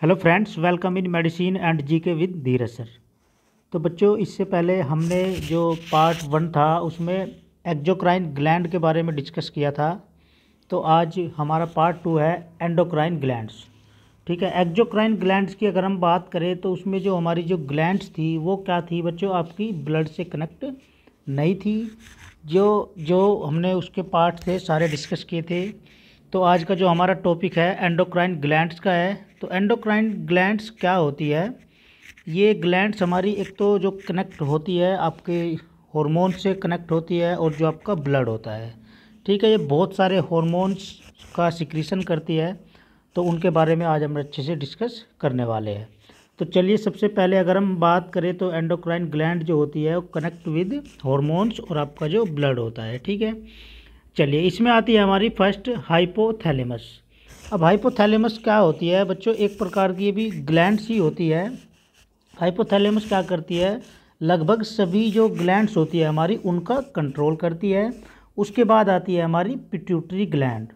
Hello friends, welcome in medicine and GK with Dheeraj sir. तो बच्चों, इससे पहले हमने जो पार्ट 1 था उसमें एक्सोक्राइन ग्लैंड के बारे में डिस्कस किया था। तो आज हमारा पार्ट 2 है एंडोक्राइन ग्लैंड्स। ठीक है, एक्सोक्राइन ग्लैंड्स की अगर हम बात करें तो उसमें जो हमारी जो ग्लैंड्स थी वो क्या थी बच्चों, आपकी ब्लड से कनेक्ट नहीं थी। जो जो हमने उसके पार्ट थे सारे डिस्कस किए थे। तो आज का जो हमारा टॉपिक है एंडोक्राइन ग्लैंड्स का है। तो एंडोक्राइन ग्लैंड्स क्या होती है? ये ग्लैंड्स हमारी एक तो जो कनेक्ट होती है आपके हार्मोन से कनेक्ट होती है, और जो आपका ब्लड होता है, ठीक है, ये बहुत सारे हार्मोन्स का सिक्रीशन करती है। तो उनके बारे में आज हम अच्छे से डिस्कस करने वाले हैं। तो चलिए, सबसे पहले अगर हम बात करें तो एंडोक्राइन ग्लैंड जो होती है वो कनेक्ट विद हार्मोन्स और आपका जो ब्लड होता है। ठीक है, चलिए, इसमें आती है हमारी फर्स्ट हाइपोथैलेमस। अब हाइपोथैलेमस क्या होती है बच्चों? एक प्रकार की ये भी ग्लैंड्स ही होती है। हाइपोथैलेमस क्या करती है? लगभग सभी जो ग्लैंड्स होती है हमारी उनका कंट्रोल करती है। उसके बाद आती है हमारी पिट्यूटरी ग्लैंड,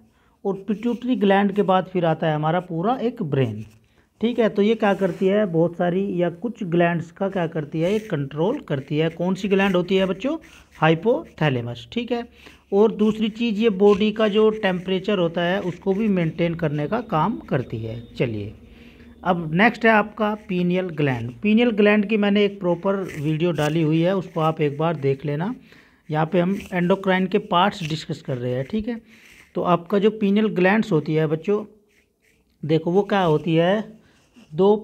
और पिट्यूटरी ग्लैंड के बाद फिर आता है हमारा पूरा एक ब्रेन। ठीक है, तो ये क्या करती है, बहुत सारी या कुछ ग्लैंड्स का क्या करती है, ये कंट्रोल करती है। कौन सी ग्लैंड होती है बच्चों? हाइपोथैलेमस। ठीक है, और दूसरी चीज़, ये बॉडी का जो टेम्परेचर होता है उसको भी मेंटेन करने का काम करती है। चलिए, अब नेक्स्ट है आपका पीनियल ग्लैंड। पीनियल ग्लैंड की मैंने एक प्रॉपर वीडियो डाली हुई है, उसको आप एक बार देख लेना। यहाँ पे हम एंडोक्राइन के पार्ट्स डिस्कस कर रहे हैं। ठीक है, तो आपका जो पीनियल ग्लैंड्स होती है बच्चों, देखो वो क्या होती है, दो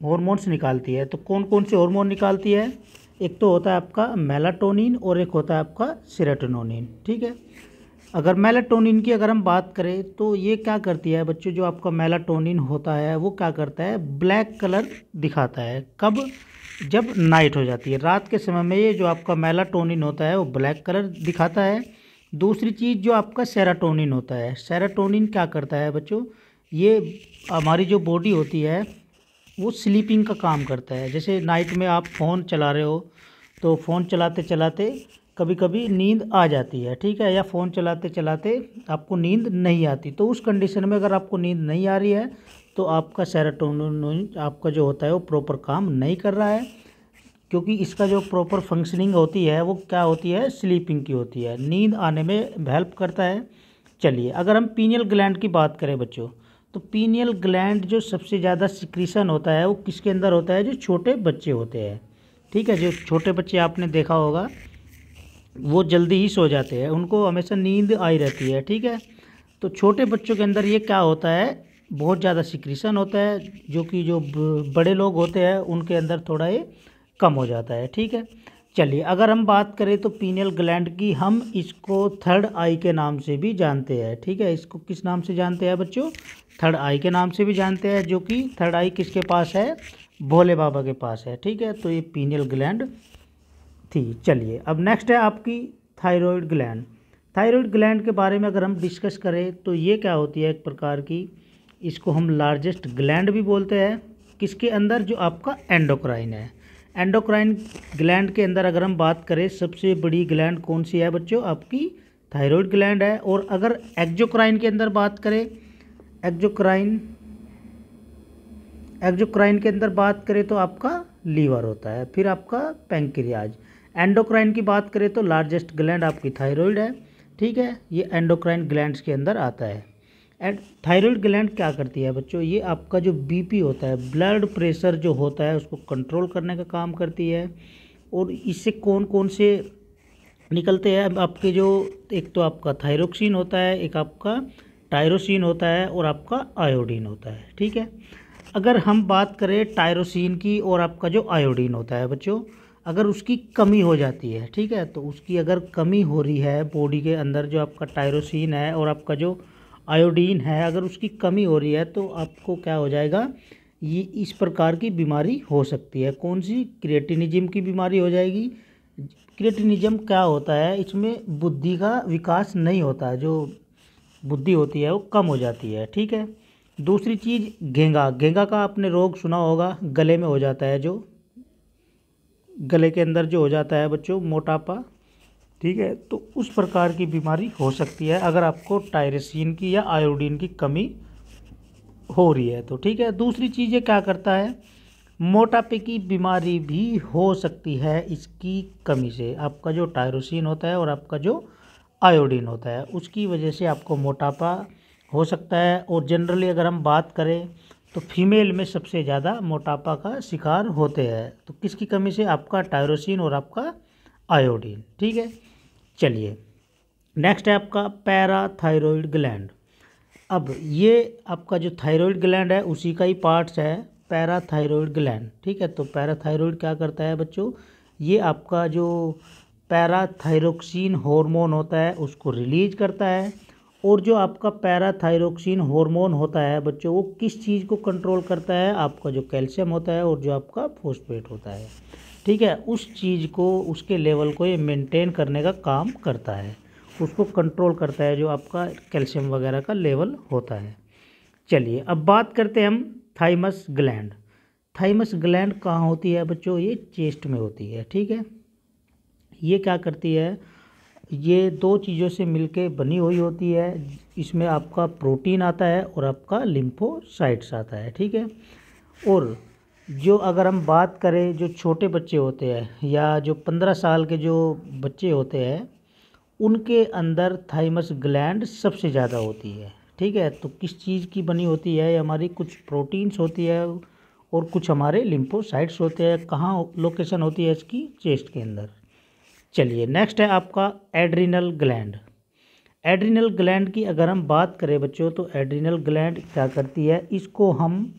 हार्मोन्स निकालती है। तो कौन कौन से हार्मोन निकालती है? एक तो होता है आपका मेलाटोनिन और एक होता है आपका सेरोटोनिन। ठीक है, अगर मेलाटोनिन की अगर हम बात करें तो ये क्या करती है बच्चों, जो आपका मेलाटोनिन होता है वो क्या करता है, ब्लैक कलर दिखाता है। कब? जब नाइट हो जाती है, रात के समय में ये जो आपका मेलाटोनिन होता है वो ब्लैक कलर दिखाता है। दूसरी चीज़, जो आपका सेरोटोनिन होता है, सेरोटोनिन क्या करता है बच्चों, ये हमारी जो बॉडी होती है वो स्लीपिंग का काम करता है। जैसे नाइट में आप फ़ोन चला रहे हो तो फ़ोन चलाते चलाते कभी कभी नींद आ जाती है। ठीक है, या फ़ोन चलाते चलाते आपको नींद नहीं आती, तो उस कंडीशन में अगर आपको नींद नहीं आ रही है तो आपका सेरोटोनिन आपका जो होता है वो प्रॉपर काम नहीं कर रहा है, क्योंकि इसका जो प्रॉपर फंक्शनिंग होती है वो क्या होती है, स्लीपिंग की होती है, नींद आने में हेल्प करता है। चलिए, अगर हम पीनियल ग्लैंड की बात करें बच्चों, तो पीनियल ग्लैंड जो सबसे ज़्यादा सिक्रीशन होता है वो किसके अंदर होता है? जो छोटे बच्चे होते हैं। ठीक है, जो छोटे बच्चे आपने देखा होगा वो जल्दी ही सो जाते हैं, उनको हमेशा नींद आई रहती है। ठीक है, तो छोटे बच्चों के अंदर ये क्या होता है, बहुत ज़्यादा सिक्रीशन होता है, जो कि जो बड़े लोग होते हैं उनके अंदर थोड़ा ये कम हो जाता है। ठीक है, चलिए, अगर हम बात करें तो पीनियल ग्लैंड की, हम इसको थर्ड आई के नाम से भी जानते हैं। ठीक है, इसको किस नाम से जानते हैं बच्चों? थर्ड आई के नाम से भी जानते हैं, जो कि थर्ड आई किसके पास है? भोले बाबा के पास है। ठीक है, तो ये पीनियल ग्लैंड थी। चलिए, अब नेक्स्ट है आपकी थायराइड ग्लैंड। थायराइड ग्लैंड के बारे में अगर हम डिस्कस करें तो ये क्या होती है, एक प्रकार की, इसको हम लार्जेस्ट ग्लैंड भी बोलते हैं। किसके अंदर? जो आपका एंडोक्राइन है। एंडोक्राइन ग्लैंड के अंदर अगर हम बात करें, सबसे बड़ी ग्लैंड कौन सी है बच्चों? आपकी थायराइड ग्लैंड है। और अगर एक्सोक्राइन के अंदर बात करें, एक्सोक्राइन एक्सोक्राइन के अंदर बात करें तो आपका लीवर होता है, फिर आपका पैंक्रियाज। एंडोक्राइन की बात करें तो लार्जेस्ट ग्लैंड आपकी थायराइड है। ठीक है, ये एंडोक्राइन ग्लैंड्स के अंदर आता है। एंड थायराइड ग्लैंड क्या करती है बच्चों? ये आपका जो बीपी होता है, ब्लड प्रेशर जो होता है उसको कंट्रोल करने का काम करती है। और इससे कौन कौन से निकलते हैं आपके, जो एक तो आपका थायरोक्सिन होता है, एक आपका टायरोसिन होता है, और आपका आयोडीन होता है। ठीक है, अगर हम बात करें टायरोसिन की, और आपका जो आयोडीन होता है बच्चों, अगर उसकी कमी हो जाती है, ठीक है, तो उसकी अगर कमी हो रही है बॉडी के अंदर, जो आपका टायरोसिन है और आपका जो आयोडीन है, अगर उसकी कमी हो रही है तो आपको क्या हो जाएगा, ये इस प्रकार की बीमारी हो सकती है। कौन सी? क्रिएटिनिज्म की बीमारी हो जाएगी। क्रिएटिनिज्म क्या होता है, इसमें बुद्धि का विकास नहीं होता है, जो बुद्धि होती है वो कम हो जाती है। ठीक है, दूसरी चीज़, घेंगा। घेंगा का आपने रोग सुना होगा, गले में हो जाता है, जो गले के अंदर जो हो जाता है बच्चों, मोटापा। ठीक है, तो उस प्रकार की बीमारी हो सकती है अगर आपको टायरोसिन की या आयोडीन की कमी हो रही है। तो ठीक है, दूसरी चीज़ ये क्या करता है, मोटापे की बीमारी भी हो सकती है इसकी कमी से। आपका जो टायरोसिन होता है और आपका जो आयोडीन होता है उसकी वजह से आपको मोटापा हो सकता है। और जनरली अगर हम बात करें तो फीमेल में सबसे ज़्यादा मोटापा का शिकार होते हैं। तो किसकी कमी से, आपका टायरोसिन और आपका आयोडीन। ठीक है, चलिए नेक्स्ट है आपका पैराथायरॉयड ग्लैंड। अब ये आपका जो थायराइड ग्लैंड है उसी का ही पार्ट्स है पैराथायरॉयड ग्लैंड। ठीक है, तो पैराथायरॉयड क्या करता है बच्चों, ये आपका जो पैराथायरोक्सिन हार्मोन होता है उसको रिलीज करता है। और जो आपका पैराथायरोक्सिन हार्मोन होता है बच्चों, वो किस चीज़ को कंट्रोल करता है, आपका जो कैल्शियम होता है और जो आपका फॉस्फेट होता है। ठीक है, उस चीज़ को, उसके लेवल को ये मेंटेन करने का काम करता है, उसको कंट्रोल करता है, जो आपका कैल्शियम वगैरह का लेवल होता है। चलिए अब बात करते हैं हम थाइमस ग्लैंड। थाइमस ग्लैंड कहाँ होती है बच्चों, ये चेस्ट में होती है। ठीक है, ये क्या करती है, ये दो चीज़ों से मिलके बनी हुई होती है। इसमें आपका प्रोटीन आता है और आपका लिम्फोसाइट्स आता है। ठीक है, और जो अगर हम बात करें जो छोटे बच्चे होते हैं या जो 15 साल के जो बच्चे होते हैं, उनके अंदर थाइमस ग्लैंड सबसे ज़्यादा होती है। ठीक है, तो किस चीज़ की बनी होती है, हमारी कुछ प्रोटीन्स होती है और कुछ हमारे लिम्फोसाइट्स होते हैं। कहाँ लोकेशन होती है इसकी, चेस्ट के अंदर। चलिए नेक्स्ट है आपका एड्रिनल ग्लैंड। एड्रिनल ग्लैंड की अगर हम बात करें बच्चों, तो एड्रिनल ग्लैंड क्या करती है, इसको हम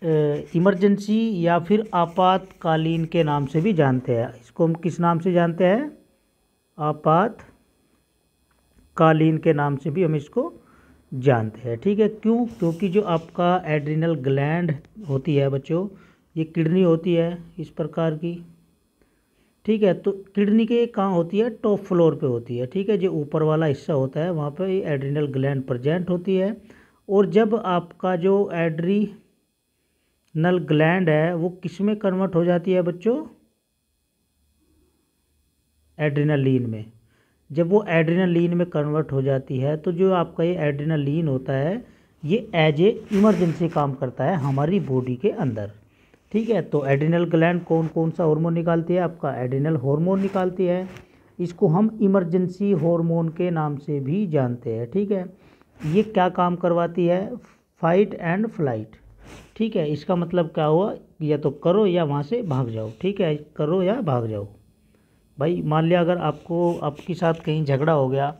इमरजेंसी या फिर आपातकालीन के नाम से भी जानते हैं। इसको हम किस नाम से जानते हैं, आपातकालीन के नाम से भी हम इसको जानते हैं। ठीक है, क्यों, क्योंकि जो आपका एड्रिनल ग्लैंड होती है बच्चों, ये किडनी होती है इस प्रकार की। ठीक है, तो किडनी के कहाँ होती है, टॉप फ्लोर पे होती है। ठीक है, जो ऊपर वाला हिस्सा होता है वहाँ पे एड्रिनल ग्लैंड प्रेजेंट होती है। और जब आपका जो एड्रिनल ग्लैंड है वो किस में कन्वर्ट हो जाती है बच्चों, एड्रिनलिन में। जब वो एड्रिनलिन में कन्वर्ट हो जाती है तो जो आपका ये एड्रिनलिन होता है ये एज ए इमरजेंसी काम करता है हमारी बॉडी के अंदर। ठीक है, तो एड्रिनल ग्लैंड कौन कौन सा हार्मोन निकालती है, आपका एड्रिनल हार्मोन निकालती है। इसको हम इमरजेंसी हार्मोन के नाम से भी जानते हैं। ठीक है, ये क्या काम करवाती है, फाइट एंड फ्लाइट। ठीक है, इसका मतलब क्या हुआ, या तो करो या वहाँ से भाग जाओ। ठीक है, करो या भाग जाओ। भाई मान लिया अगर आपको, आपके साथ कहीं झगड़ा हो गया,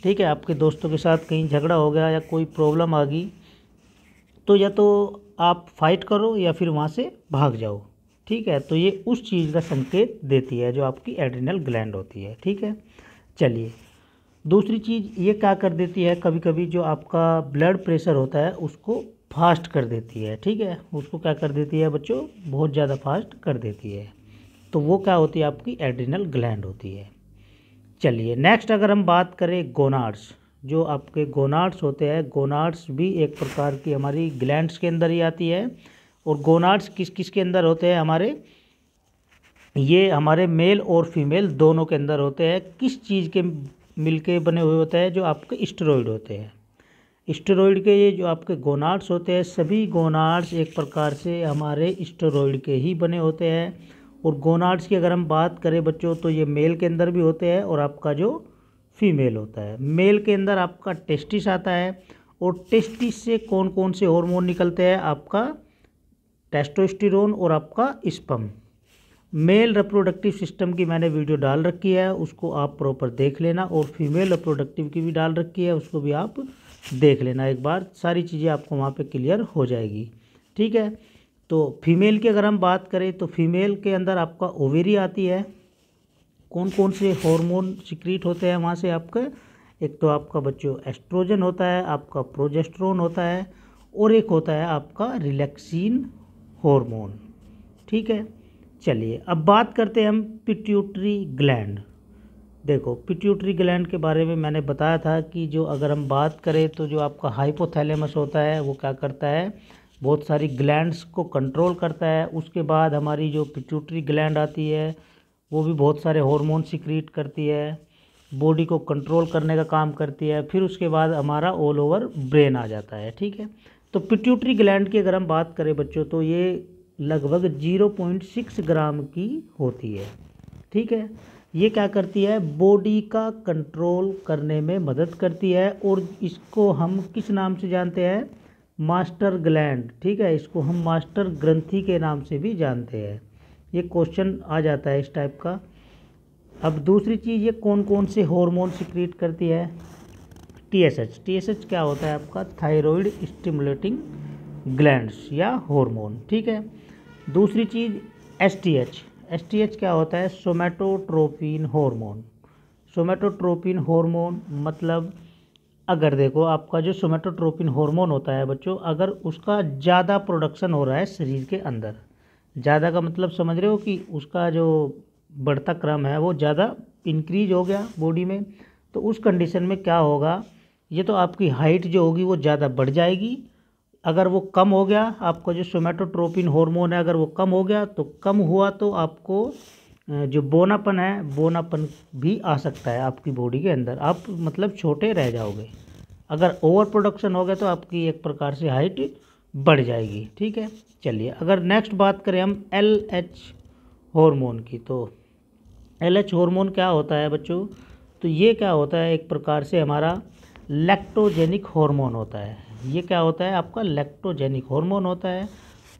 ठीक है, आपके दोस्तों के साथ कहीं झगड़ा हो गया या कोई प्रॉब्लम आ गई, तो या तो आप फाइट करो या फिर वहाँ से भाग जाओ। ठीक है, तो ये उस चीज़ का संकेत देती है जो आपकी एड्रिनल ग्लैंड होती है। ठीक है, चलिए दूसरी चीज़ ये क्या कर देती है, कभी कभी जो आपका ब्लड प्रेशर होता है उसको फास्ट कर देती है। ठीक है, उसको क्या कर देती है बच्चों, बहुत ज़्यादा फास्ट कर देती है। तो वो क्या होती है, आपकी एड्रिनल ग्लैंड होती है। चलिए नेक्स्ट अगर हम बात करें गोनाड्स, जो आपके गोनाड्स होते हैं, गोनाड्स भी एक प्रकार की हमारी ग्लैंड्स के अंदर ही आती है। और गोनाड्स किस किस के अंदर होते हैं हमारे, ये हमारे मेल और फीमेल दोनों के अंदर होते हैं। किस चीज़ के मिलके बने हुए होते हैं, जो आपके स्टेरॉइड होते हैं। स्टेरॉइड के ये जो आपके गोनाड्स होते हैं, सभी गोनाड्स एक प्रकार से हमारे स्टेरॉइड के ही बने होते हैं। और गोनाड्स की अगर हम बात करें बच्चों, तो ये मेल के अंदर भी होते हैं और आपका जो फीमेल होता है। मेल के अंदर आपका टेस्टिस आता है, और टेस्टिस से कौन कौन से हार्मोन निकलते हैं, आपका टेस्टोस्टेरोन और आपका स्पर्म। मेल रिप्रोडक्टिव सिस्टम की मैंने वीडियो डाल रखी है, उसको आप प्रॉपर देख लेना। और फीमेल रिप्रोडक्टिव की भी डाल रखी है, उसको भी आप देख लेना एक बार, सारी चीज़ें आपको वहाँ पे क्लियर हो जाएगी। ठीक है, तो फीमेल की अगर हम बात करें तो फीमेल के अंदर आपका ओवेरी आती है। कौन कौन से हार्मोन सिक्रीट होते हैं वहाँ से आपका, एक तो आपका बच्चों एस्ट्रोजन होता है, आपका प्रोजेस्टेरोन होता है, और एक होता है आपका रिलैक्सिन हार्मोन। ठीक है, चलिए अब बात करते हैं हम पिट्यूटरी ग्लैंड। देखो पिट्यूटरी ग्लैंड के बारे में मैंने बताया था कि जो अगर हम बात करें तो जो आपका हाइपोथैलेमस होता है वो क्या करता है, बहुत सारी ग्लैंड्स को कंट्रोल करता है। उसके बाद हमारी जो पिट्यूटरी ग्लैंड आती है वो भी बहुत सारे हार्मोन सिक्रीट करती है, बॉडी को कंट्रोल करने का काम करती है। फिर उसके बाद हमारा ऑल ओवर ब्रेन आ जाता है। ठीक है, तो पिट्यूटरी ग्लैंड की अगर हम बात करें बच्चों तो ये लगभग 0.6 ग्राम की होती है। ठीक है, ये क्या करती है, बॉडी का कंट्रोल करने में मदद करती है और इसको हम किस नाम से जानते हैं, मास्टर ग्लैंड। ठीक है, इसको हम मास्टर ग्रंथि के नाम से भी जानते हैं। ये क्वेश्चन आ जाता है इस टाइप का। अब दूसरी चीज़, ये कौन कौन से हार्मोन सिक्रीट करती है, टीएसएच। टीएसएच क्या होता है आपका, थायराइड स्टिमुलेटिंग ग्लैंड्स या हार्मोन। ठीक है, दूसरी चीज़ एसटीएच। एसटीएच क्या होता है, सोमैटोट्रोपिन हार्मोन। सोमैटोट्रोपिन हार्मोन मतलब अगर देखो आपका जो सोमैटोट्रोपिन हार्मोन होता है बच्चों, अगर उसका ज़्यादा प्रोडक्शन हो रहा है शरीर के अंदर, ज़्यादा का मतलब समझ रहे हो कि उसका जो बढ़ता क्रम है वो ज़्यादा इंक्रीज हो गया बॉडी में, तो उस कंडीशन में क्या होगा, ये तो आपकी हाइट जो होगी वो ज़्यादा बढ़ जाएगी। अगर वो कम हो गया, आपका जो सोमैटोट्रोपिन हार्मोन है अगर वो कम हो गया, तो कम हुआ तो आपको जो बोनापन है, बोनापन भी आ सकता है आपकी बॉडी के अंदर, आप मतलब छोटे रह जाओगे। अगर ओवर प्रोडक्शन हो गया तो आपकी एक प्रकार से हाइट बढ़ जाएगी। ठीक है, चलिए अगर नेक्स्ट बात करें हम एलएच हार्मोन की, तो एलएच हार्मोन क्या होता है बच्चों, तो ये क्या होता है, एक प्रकार से हमारा लैक्टोजेनिक हार्मोन होता है। ये क्या होता है आपका, लैक्टोजेनिक हार्मोन होता है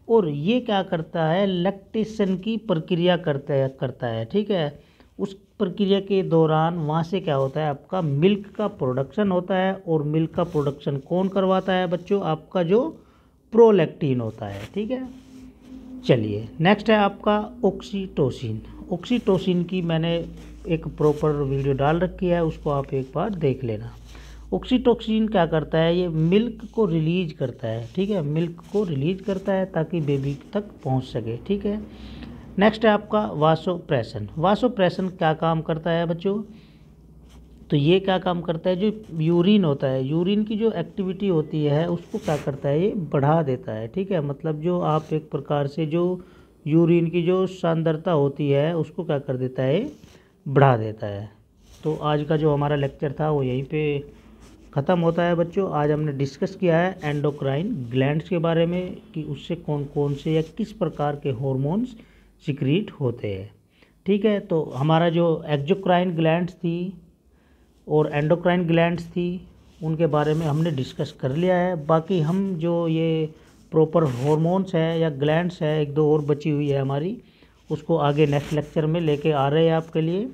और ये क्या करता है, लैक्टेशन की प्रक्रिया करता है। ठीक है, उस प्रक्रिया के दौरान वहाँ से क्या होता है आपका मिल्क का प्रोडक्शन होता है, और मिल्क का प्रोडक्शन कौन करवाता है बच्चों, आपका जो प्रोलैक्टिन होता है। ठीक है, चलिए नेक्स्ट है आपका ऑक्सीटोसिन। ऑक्सीटोसिन की मैंने एक प्रॉपर वीडियो डाल रखी है, उसको आप एक बार देख लेना। ऑक्सीटोसिन क्या करता है, ये मिल्क को रिलीज करता है। ठीक है, मिल्क को रिलीज करता है ताकि बेबी तक पहुंच सके। ठीक है, नेक्स्ट है आपका वासोप्रेसन। वासोप्रेसन क्या काम करता है बच्चों, तो ये क्या काम करता है, जो यूरिन होता है, यूरिन की जो एक्टिविटी होती है उसको क्या करता है, ये बढ़ा देता है। ठीक है, मतलब जो आप एक प्रकार से जो यूरिन की जो सांद्रता होती है उसको क्या कर देता है, बढ़ा देता है। तो आज का जो हमारा लेक्चर था वो यहीं पे ख़त्म होता है बच्चों। आज हमने डिस्कस किया है एंडोक्राइन ग्लैंड्स के बारे में कि उससे कौन कौन से या किस प्रकार के हार्मोन्स सिक्रीट होते हैं। ठीक है, तो हमारा जो एक्सोक्राइन ग्लैंड्स थी और एंडोक्राइन ग्लैंड्स थी उनके बारे में हमने डिस्कस कर लिया है। बाकी हम जो ये प्रॉपर हार्मोन्स है या ग्लैंड्स है, एक दो और बची हुई है हमारी, उसको आगे नेक्स्ट लेक्चर में लेके आ रहे हैं आपके लिए।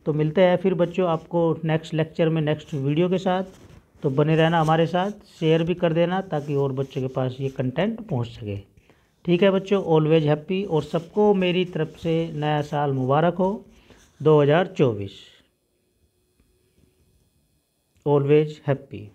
तो मिलते हैं फिर बच्चों आपको नेक्स्ट लेक्चर में नेक्स्ट वीडियो के साथ। तो बने रहना हमारे साथ, शेयर भी कर देना ताकि और बच्चों के पास ये कंटेंट पहुंच सके। ठीक है बच्चों, ऑलवेज हैप्पी, और सबको मेरी तरफ से नया साल मुबारक हो 2024। Always happy.